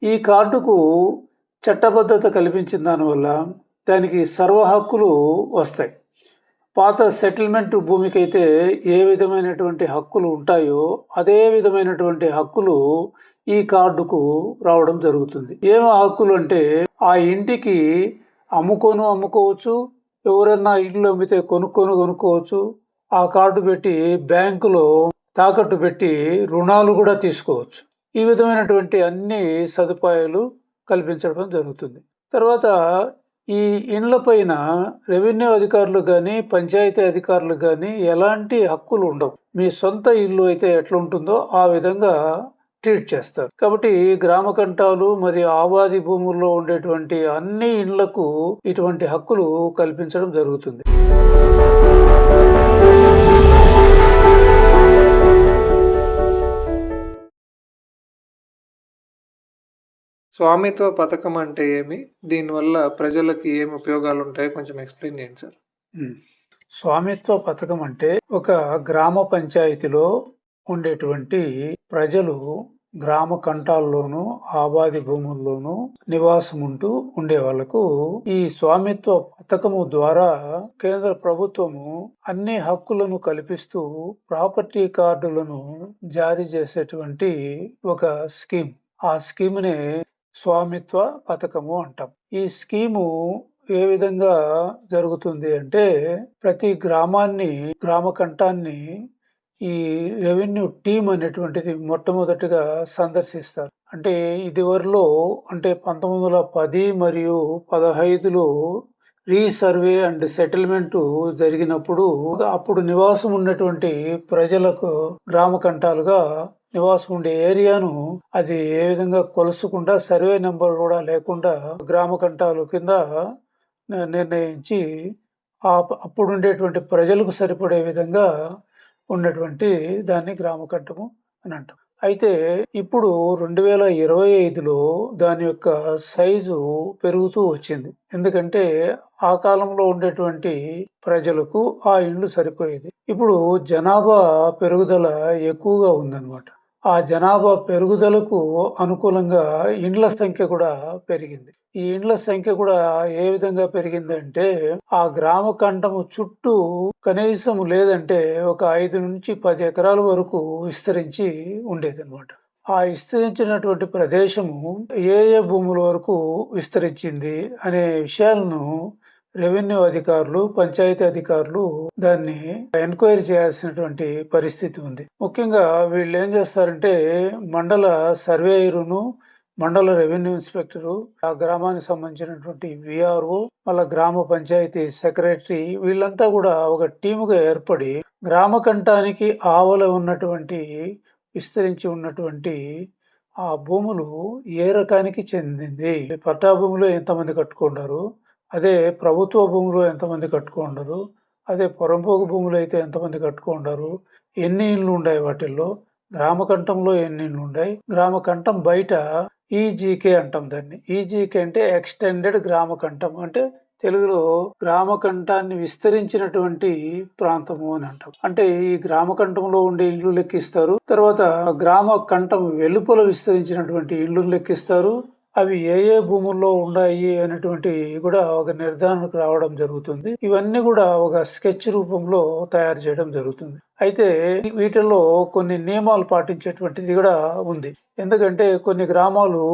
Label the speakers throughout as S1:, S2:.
S1: ఈ కార్డుకు చట్టబద్ధత కల్పించిన దానివల్ల దానికి సర్వ హక్కులు వస్తాయి. పాత సెటిల్మెంట్ భూమికైతే ఏ విధమైనటువంటి హక్కులు ఉంటాయో అదే విధమైనటువంటి హక్కులు ఈ కార్డుకు రావడం జరుగుతుంది. ఏమో హక్కులు అంటే ఆ ఇంటికి అమ్ముకోవచ్చు, ఎవరైనా ఇల్లు అమ్మితే కొనుక్కోవచ్చు, ఆ కార్డు పెట్టి బ్యాంకులో తాకట్టు పెట్టి రుణాలు కూడా తీసుకోవచ్చు. ఈ విధమైనటువంటి అన్ని సదుపాయాలు కల్పించడం జరుగుతుంది. తర్వాత ఈ ఇండ్ల పైన రెవెన్యూ అధికారులు కానీ పంచాయతీ అధికారులు కానీ ఎలాంటి హక్కులు ఉండవు. మీ సొంత ఇల్లు అయితే ఎట్లా ఉంటుందో ఆ విధంగా ట్రీట్ చేస్తారు. కాబట్టి గ్రామ కంఠాలు మరియు ఆవాది భూముల్లో ఉండేటువంటి అన్ని ఇండ్లకు ఇటువంటి హక్కులు కల్పించడం జరుగుతుంది.
S2: స్వామిత్వ పథకం అంటే ఏమి? దీనివల్ల ప్రజలకి ఏమి ఉపయోగాలు ఉంటాయో కొంచెం ఎక్స్ప్లెయిన్ చేయండి సార్.
S1: స్వామిత్వ పథకం అంటే ఒక గ్రామ పంచాయతీలో ఉండేటువంటి ప్రజలు గ్రామ కంఠాల్లోనూ ఆబాది భూముల్లోనూ నివాసం ఉంటూ ఉండే వాళ్లకు ఈ స్వామిత్వ పథకము ద్వారా కేంద్ర ప్రభుత్వము అన్ని హక్కులను కల్పిస్తూ ప్రాపర్టీ కార్డులను జారీ చేసేటువంటి ఒక స్కీమ్. ఆ స్కీమ్నే స్వామిత్వ పథకము అంటాం. ఈ స్కీము ఏ విధంగా జరుగుతుంది అంటే ప్రతి గ్రామ కంఠాన్ని ఈ రెవెన్యూ టీం అనేటువంటిది మొట్టమొదటిగా సందర్శిస్తారు. అంటే ఇదివరలో అంటే 1910 మరియు 15లో రీసర్వే అండ్ సెటిల్మెంట్ జరిగినప్పుడు అప్పుడు నివాసం ఉన్నటువంటి ప్రజలకు గ్రామ కంఠాలుగా నివాసం ఉండే ఏరియాను అది ఏ విధంగా కొలుసుకుండా సర్వే నెంబర్ కూడా లేకుండా గ్రామ కంఠాలు కింద నిర్ణయించి అప్పుడు ఉండేటువంటి ప్రజలకు సరిపడే విధంగా ఉన్నటువంటి దాన్ని గ్రామ కంఠము అని అంటాం. అయితే ఇప్పుడు 2025లో దాని యొక్క సైజు పెరుగుతూ వచ్చింది. ఎందుకంటే ఆ కాలంలో ఉండేటువంటి ప్రజలకు ఆ ఇండ్లు సరిపోయేది. ఇప్పుడు జనాభా పెరుగుదల ఎక్కువగా ఉందన్నమాట. ఆ జనాభా పెరుగుదలకు అనుకూలంగా ఇండ్ల సంఖ్య కూడా పెరిగింది. ఈ ఇండ్ల సంఖ్య కూడా ఏ విధంగా పెరిగిందంటే ఆ గ్రామ కంఠము చుట్టూ కనీసం లేదంటే ఒక 5 నుంచి 10 ఎకరాల వరకు విస్తరించి ఉండేది అనమాట. ఆ విస్తరించినటువంటి ప్రదేశము ఏ భూముల వరకు విస్తరించింది అనే విషయాలను రెవెన్యూ అధికారులు పంచాయతీ అధికారులు దాన్ని ఎంక్వైరీ చేయాల్సినటువంటి పరిస్థితి ఉంది. ముఖ్యంగా వీళ్ళు ఏం చేస్తారంటే మండల సర్వేయరును మండల రెవెన్యూ ఇన్స్పెక్టరు ఆ గ్రామానికి సంబంధించినటువంటి విఆర్ఓ మళ్ళా గ్రామ పంచాయతీ సెక్రటరీ వీళ్ళంతా కూడా ఒక టీముగా ఏర్పడి గ్రామ కంఠానికి ఆవల ఉన్నటువంటి విస్తరించి ఉన్నటువంటి ఆ భూములు ఏ రకానికి చెందింది, పట్టా భూములు ఎంతమంది కట్టుకున్నారు, అదే ప్రభుత్వ భూములు ఎంతమంది కట్టుకున్నారు, అదే పొరంపోగు భూములు అయితే ఎంతమంది కట్టుకున్నారు, ఎన్ని ఇళ్ళు ఉన్నాయి వాటిల్లో, గ్రామ కంఠంలో ఎన్ని ఇళ్ళు ఉన్నాయి, గ్రామ కంఠం బయట ఈజీకే అంటాం దాన్ని. ఈజీకే అంటే ఎక్స్టెండెడ్ గ్రామ కంఠం, అంటే తెలుగులో గ్రామ కంఠాన్ని విస్తరించినటువంటి ప్రాంతము అని అంటాం. అంటే ఈ గ్రామ కంఠంలో ఉండే ఇళ్ళు లెక్కిస్తారు, తర్వాత గ్రామ కంఠం వెలుపల విస్తరించినటువంటి ఇళ్ళు లెక్కిస్తారు, అవి ఏ భూముల్లో ఉన్నాయి అనేటువంటి కూడా ఒక నిర్ధారణకు రావడం జరుగుతుంది. ఇవన్నీ కూడా ఒక స్కెచ్ రూపంలో తయారు చేయడం జరుగుతుంది. అయితే వీటిల్లో కొన్ని నియమాలు పాటించేటువంటిది కూడా ఉంది. ఎందుకంటే కొన్ని గ్రామాలు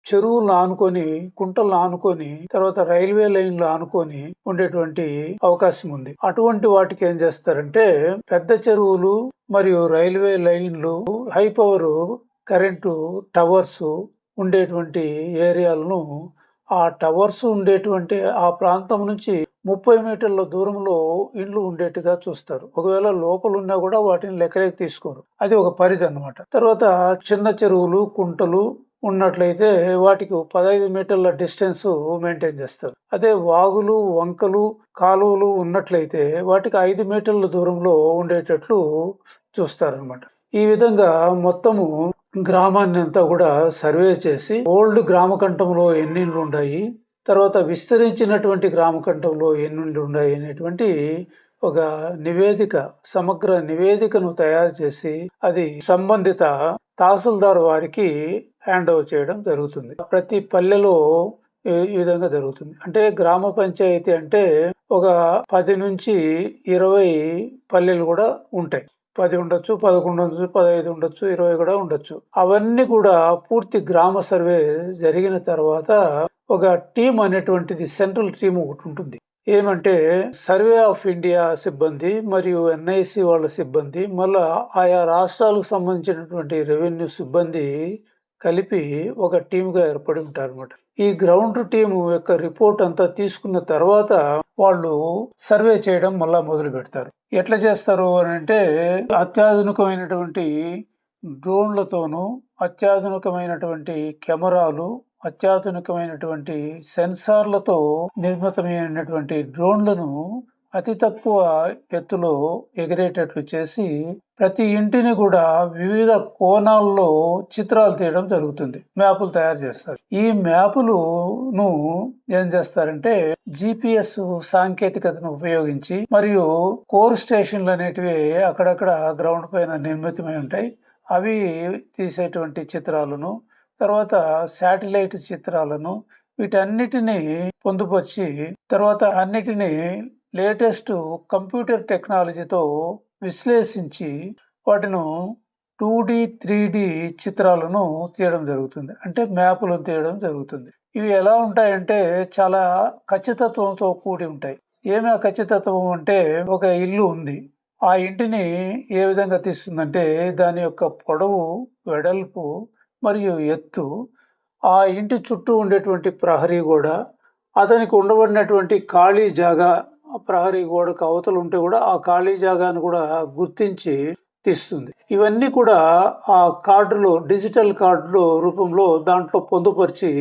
S1: చెరువులను ఆనుకొని, కుంటలను ఆనుకొని, తర్వాత రైల్వే లైన్లు ఆనుకొని ఉండేటువంటి అవకాశం ఉంది. అటువంటి వాటికి ఏం చేస్తారంటే పెద్ద చెరువులు మరియు రైల్వే లైన్లు, హై పవర్ కరెంటు టవర్స్ ఉండేటువంటి ఏరియాలను ఆ టవర్స్ ఉండేటువంటి ఆ ప్రాంతం నుంచి 30 మీటర్ల దూరంలో ఇండ్లు ఉండేట్టుగా చూస్తారు. ఒకవేళ లోపల ఉన్నా కూడా వాటిని లెక్కలోకి తీసుకోరు. అది ఒక పరిధి అన్నమాట. తర్వాత చిన్న చెరువులు కుంటలు ఉన్నట్లయితే వాటికి 15 మీటర్ల డిస్టెన్స్ మెయింటైన్ చేస్తారు. అదే వాగులు వంకలు కాలువలు ఉన్నట్లయితే వాటికి 5 మీటర్ల దూరంలో ఉండేటట్లు చూస్తారనమాట. ఈ విధంగా మొత్తము గ్రామాన్ని అంతా కూడా సర్వే చేసి ఓల్డ్ గ్రామ కంఠంలో ఎన్ని ఇండ్లు ఉన్నాయి, తర్వాత విస్తరించినటువంటి గ్రామ కంఠంలో ఎన్ని ఇండ్లు ఉన్నాయి అనేటువంటి ఒక నివేదిక, సమగ్ర నివేదికను తయారు చేసి అది సంబంధిత తహసీల్దార్ వారికి హ్యాండ్ ఓవర్ చేయడం జరుగుతుంది. ప్రతి పల్లెలో ఈ విధంగా జరుగుతుంది. అంటే గ్రామ పంచాయతీ అంటే ఒక 10 నుంచి 20 పల్లెలు కూడా ఉంటాయి. 10 ఉండొచ్చు, 11 ఉండొచ్చు, 15 ఉండొచ్చు, 20 కూడా ఉండొచ్చు. అవన్నీ కూడా పూర్తి గ్రామ సర్వే జరిగిన తర్వాత ఒక టీం అనేటువంటిది సెంట్రల్ టీం ఒకటి ఉంటుంది. ఏమంటే సర్వే ఆఫ్ ఇండియా సిబ్బంది మరియు ఎన్ఐసి వాళ్ళ సిబ్బంది, మళ్ళా ఆయా రాష్ట్రాలకు సంబంధించినటువంటి రెవెన్యూ సిబ్బంది కలిపి ఒక టీముగా ఏర్పడి ఉంటారన్నమాట. ఈ గ్రౌండ్ టీము యొక్క రిపోర్ట్ అంతా తీసుకున్న తర్వాత వాళ్ళు సర్వే చేయడం మళ్ళా మొదలు పెడతారు. ఎట్లా చేస్తారు అని అంటే అత్యాధునికమైనటువంటి డ్రోన్లతోనూ, అత్యాధునికమైనటువంటి కెమెరాలు, అత్యాధునికమైనటువంటి సెన్సార్లతో నిర్మితమైనటువంటి డ్రోన్లను అతి తక్కువ ఎత్తులో ఎగిరేటట్లు చేసి ప్రతి ఇంటిని కూడా వివిధ కోణాల్లో చిత్రాలు తీయడం జరుగుతుంది. మ్యాపులు తయారు చేస్తారు. ఈ మ్యాపులను ఏం చేస్తారంటే GPS సాంకేతికతను ఉపయోగించి మరియు కోర్ స్టేషన్లు అనేటివి అక్కడక్కడ గ్రౌండ్ పైన నిర్మితమై ఉంటాయి. అవి తీసేటువంటి చిత్రాలను, తర్వాత శాటిలైట్ చిత్రాలను, వీటన్నిటిని పొందుపరిచి తర్వాత అన్నిటినీ లేటెస్ట్ కంప్యూటర్ టెక్నాలజీతో విశ్లేషించి వాటిని 2D 3D చిత్రాలను తీయడం జరుగుతుంది. అంటే మ్యాపులను తీయడం జరుగుతుంది. ఇవి ఎలా ఉంటాయంటే చాలా ఖచ్చితత్వంతో కూడి ఉంటాయి. ఏమి ఆ ఖచ్చితత్వం అంటే ఒక ఇల్లు ఉంది. ఆ ఇంటిని ఏ విధంగా తీస్తుందంటే దాని యొక్క పొడవు, వెడల్పు మరియు ఎత్తు, ఆ ఇంటి చుట్టూ ఉండేటువంటి ప్రహరీ గోడ, అతనికి ఉండబడినటువంటి ఖాళీ జాగా, ప్రహరీ గోడకు అవతలు ఉంటే కూడా ఆ ఖాళీ జాగాను కూడా గుర్తించి తీస్తుంది. ఇవన్నీ కూడా ఆ కార్డులో, డిజిటల్ కార్డులో రూపంలో దాంట్లో పొందుపరిచి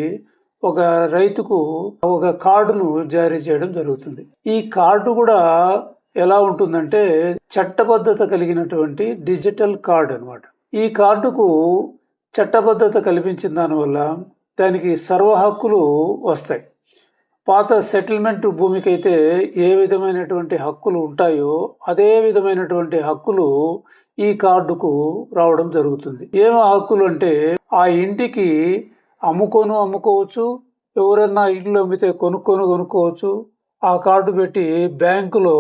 S1: ఒక రైతుకు ఒక కార్డును జారీ చేయడం జరుగుతుంది. ఈ కార్డు కూడా ఎలా ఉంటుందంటే చట్టబద్ధత కలిగినటువంటి డిజిటల్ కార్డు అన్నమాట. ఈ కార్డుకు చట్టబద్ధత కల్పించిన దానివల్ల దానికి సర్వ హక్కులు వస్తాయి. పాత సెటిల్మెంట్ భూమికైతే ఏ విధమైనటువంటి హక్కులు ఉంటాయో అదే విధమైనటువంటి హక్కులు ఈ కార్డుకు రావడం జరుగుతుంది. ఏం హక్కులు అంటే ఆ ఇంటికి అమ్ముకోవచ్చు, ఎవరన్నా ఇల్లు అమ్మితే కొనుక్కోవచ్చు, ఆ కార్డు పెట్టి బ్యాంకులో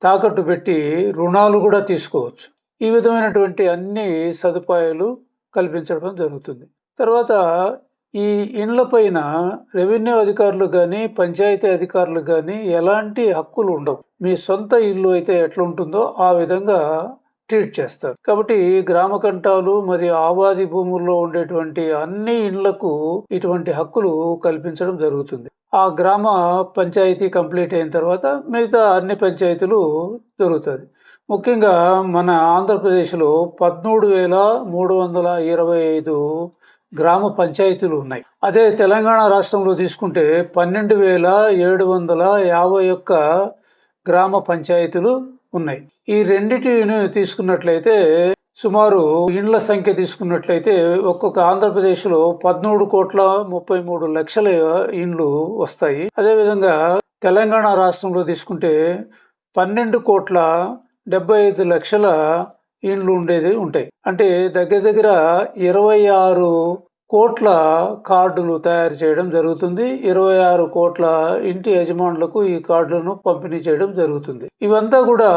S1: తాకట్టు పెట్టి రుణాలు కూడా తీసుకోవచ్చు. ఈ విధమైనటువంటి అన్ని సదుపాయాలు కల్పించడం జరుగుతుంది. తర్వాత ఈ ఇండ్ల పైన రెవెన్యూ అధికారులు కానీ, పంచాయతీ అధికారులు కానీ ఎలాంటి హక్కులు ఉండవు. మీ సొంత ఇల్లు అయితే ఎట్లా ఉంటుందో ఆ విధంగా ట్రీట్ చేస్తారు. కాబట్టి గ్రామ కంటాలు మరియు ఆబాది భూముల్లో ఉండేటువంటి అన్ని ఇండ్లకు ఇటువంటి హక్కులు కల్పించడం జరుగుతుంది. ఆ గ్రామ పంచాయతీ కంప్లీట్ అయిన తర్వాత మిగతా అన్ని పంచాయతీలు జరుగుతుంది. ముఖ్యంగా మన ఆంధ్రప్రదేశ్లో 13,325 గ్రామ పంచాయతీలు ఉన్నాయి. అదే తెలంగాణ రాష్ట్రంలో తీసుకుంటే 12,751 గ్రామ పంచాయతీలు ఉన్నాయి. ఈ రెండిటిని తీసుకున్నట్లయితే సుమారు ఇండ్ల సంఖ్య తీసుకున్నట్లయితే ఒక్కొక్క ఆంధ్రప్రదేశ్లో 13,33,00,000 ఇండ్లు వస్తాయి. అదేవిధంగా తెలంగాణ రాష్ట్రంలో తీసుకుంటే 12,75,00,000 ఇండ్లు ఉండేది ఉంటాయి. అంటే దగ్గర దగ్గర 26 కోట్ల కార్డులు తయారు చేయడం జరుగుతుంది. 26 కోట్ల ఇంటి యజమానులకు ఈ కార్డులను పంపిణీ చేయడం జరుగుతుంది. ఇవంతా కూడా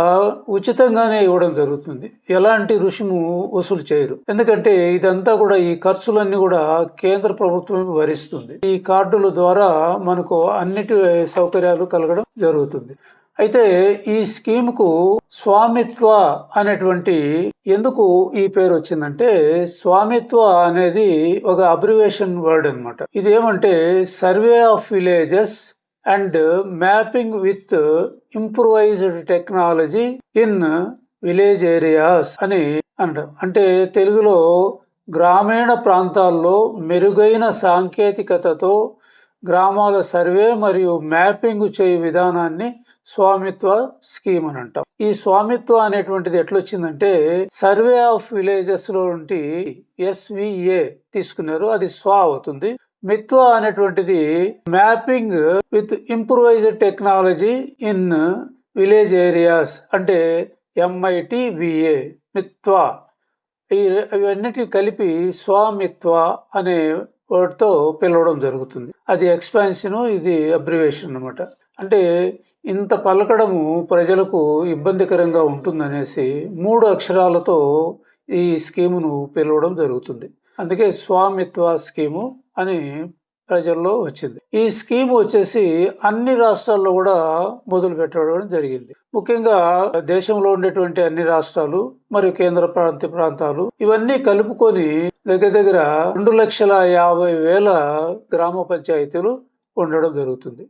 S1: ఉచితంగానే ఇవ్వడం జరుగుతుంది. ఎలాంటి రుసుము వసూలు చేయరు. ఎందుకంటే ఇదంతా కూడా ఈ ఖర్చులన్నీ కూడా కేంద్ర ప్రభుత్వం భరిస్తుంది. ఈ కార్డుల ద్వారా మనకు అన్నిటి సౌకర్యాలు కలగడం జరుగుతుంది. అయితే ఈ స్కీమ్కు స్వామిత్వ అనేటువంటి ఎందుకు ఈ పేరు వచ్చిందంటే స్వామిత్వ అనేది ఒక అబ్రివేషన్ వర్డ్ అన్నమాట. ఇది ఏమంటే survey of villages and mapping with improvised technology in village areas అని అంటాం. అంటే తెలుగులో గ్రామీణ ప్రాంతాల్లో మెరుగైన సాంకేతికతతో గ్రామాల సర్వే మరియు మ్యాపింగ్ చేయు విధానాన్ని స్వామిత్వ స్కీమ్ అని అంటాం. ఈ స్వామిత్వ అనేటువంటిది ఎట్లొచ్చిందంటే సర్వే ఆఫ్ విలేజెస్ లో నుండి SVA తీసుకున్నారు, అది స్వా అవుతుంది. మిత్వ అనేటువంటిది mapping with improvised technology in village areas అంటే MITVA మిత్వ. ఇవన్నిటిని కలిపి స్వామిత్వ అనే వర్డ్తో పిలవడం జరుగుతుంది. అది ఎక్స్పాన్షన్, ఇది అబ్రివేషన్ అన్నమాట. అంటే ఇంత పలకడము ప్రజలకు ఇబ్బందికరంగా ఉంటుందనేసి 3 అక్షరాలతో ఈ స్కీమును పిలవడం జరుగుతుంది. అందుకే స్వామిత్వ స్కీము అని ప్రజల్లో వచ్చింది. ఈ స్కీమ్ వచ్చేసి అన్ని రాష్ట్రాల్లో కూడా మొదలు పెట్టడం జరిగింది. ముఖ్యంగా దేశంలో ఉండేటువంటి అన్ని రాష్ట్రాలు మరియు కేంద్ర ప్రాంతాలు ఇవన్నీ కలుపుకొని దగ్గర 2,50,000 గ్రామ పంచాయతీలు ఉండడం జరుగుతుంది.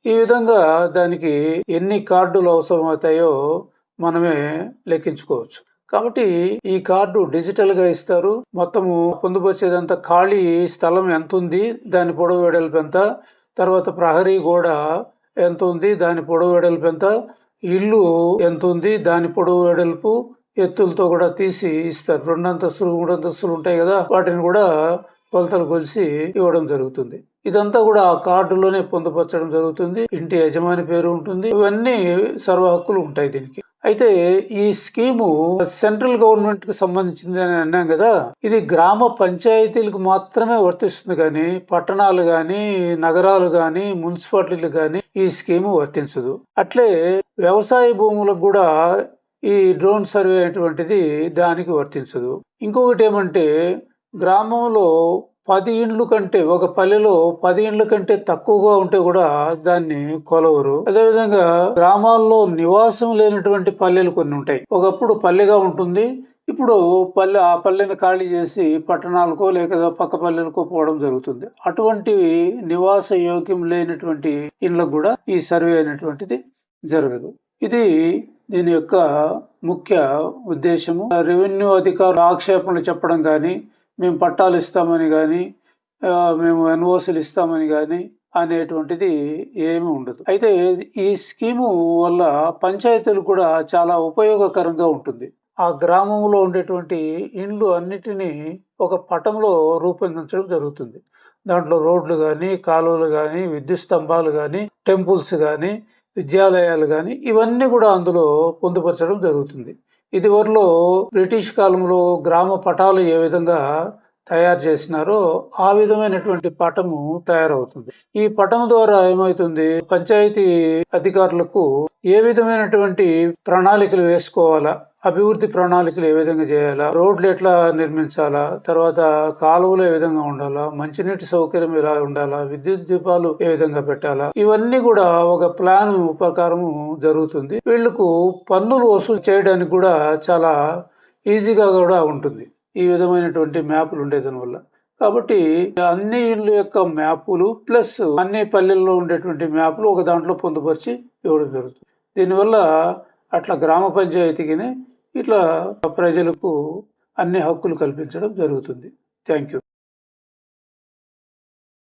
S1: ఈ విధంగా దానికి ఎన్ని కార్డులు అవసరమవుతాయో మనమే లెక్కించుకోవచ్చు. కాబట్టి ఈ కార్డు డిజిటల్ గా ఇస్తారు. మొత్తము పొందుపరిచేదంతా ఖాళీ స్థలం ఎంత ఉంది, దాని పొడవు వెడల్పు ఎంత, తర్వాత ప్రహరీ గోడ ఎంత ఉంది, దాని పొడవు వెడల్పు ఎంత, ఇల్లు ఎంత ఉంది, దాని పొడవు వెడల్పు ఎత్తులతో కూడా తీసి ఇస్తారు. 2 అంతస్తులు 3 అంతస్తులు ఉంటాయి కదా, వాటిని కూడా కొలతలు కొలిసి ఇవ్వడం జరుగుతుంది. ఇదంతా కూడా ఆ కార్డులోనే పొందుపరచడం జరుగుతుంది. ఇంటి యజమాని పేరు ఉంటుంది. ఇవన్నీ సర్వ హక్కులు ఉంటాయి దీనికి. అయితే ఈ స్కీము సెంట్రల్ గవర్నమెంట్ కు సంబంధించింది అని అన్నాం కదా, ఇది గ్రామ పంచాయతీలకు మాత్రమే వర్తిస్తుంది కానీ పట్టణాలు గాని, నగరాలు గాని, మున్సిపాలిటీలు గాని ఈ స్కీము వర్తించదు. అట్లే వ్యవసాయ భూములకు కూడా ఈ డ్రోన్ సర్వే అటువంటిది దానికి వర్తించదు. ఇంకొకటి ఏమంటే, గ్రామంలో 10 ఇండ్లు కంటే, ఒక పల్లెలో 10 ఇండ్ల కంటే తక్కువగా ఉంటే కూడా దాన్ని కొలవరు. అదేవిధంగా గ్రామాల్లో నివాసం లేనటువంటి పల్లెలు కొన్ని ఉంటాయి. ఒకప్పుడు పల్లెగా ఉంటుంది, ఇప్పుడు ఆ పల్లెని ఖాళీ చేసి పట్టణాలకో లేక పక్క పల్లెలకో పోవడం జరుగుతుంది. అటువంటి నివాస యోగ్యం లేనటువంటి ఇండ్లకు కూడా ఈ సర్వే అనేటువంటిది జరగదు. ఇది దీని యొక్క ముఖ్య ఉద్దేశము. రెవెన్యూ అధికారులు ఆక్షేపణలు చెప్పడం కానీ, మేము పట్టాలు ఇస్తామని కానీ, మేము ఎన్ఓసీలు ఇస్తామని కానీ అనేటువంటిది ఏమీ ఉండదు. అయితే ఈ స్కీము వల్ల పంచాయతీలు కూడా చాలా ఉపయోగకరంగా ఉంటుంది. ఆ గ్రామంలో ఉండేటువంటి ఇండ్లు అన్నిటినీ ఒక పటంలో రూపొందించడం జరుగుతుంది. దాంట్లో రోడ్లు కానీ, కాలువలు కానీ, విద్యుత్ స్తంభాలు కానీ, టెంపుల్స్ కానీ, విద్యాలయాలు కానీ ఇవన్నీ కూడా అందులో పొందుపరచడం జరుగుతుంది. ఇదివరలో బ్రిటిష్ కాలంలో గ్రామ పటాలు ఏ విధంగా తయారు చేసినారో ఆ విధమైనటువంటి పటము తయారవుతుంది. ఈ పటం ద్వారా ఏమవుతుంది, పంచాయతీ అధికారులకు ఏ విధమైనటువంటి ప్రణాళికలు వేసుకోవాలా, అభివృద్ధి ప్రణాళికలు ఏ విధంగా చేయాలా, రోడ్లు ఎట్లా నిర్మించాలా, తర్వాత కాలువలు ఏ విధంగా ఉండాలా, మంచినీటి సౌకర్యం ఎలా ఉండాలా, విద్యుత్ దీపాలు ఏ విధంగా పెట్టాలా, ఇవన్నీ కూడా ఒక ప్లాన్ ప్రకారము జరుగుతుంది. వీళ్లకు పన్నులు వసూలు చేయడానికి కూడా చాలా ఈజీగా కూడా ఉంటుంది ఈ విధమైనటువంటి మ్యాపులు ఉండేదాని వల్ల. కాబట్టి అన్ని ఇళ్ళ యొక్క మ్యాపులు ప్లస్ అన్ని పల్లెల్లో ఉండేటువంటి మ్యాపులు ఒక దాంట్లో పొందుపరిచి ఇవ్వడం జరుగుతుంది. దీనివల్ల అట్లా గ్రామ పంచాయతీకి ఇట్లా ప్రజలకు అన్ని హక్కులు కల్పించడం జరుగుతుంది. Thank you.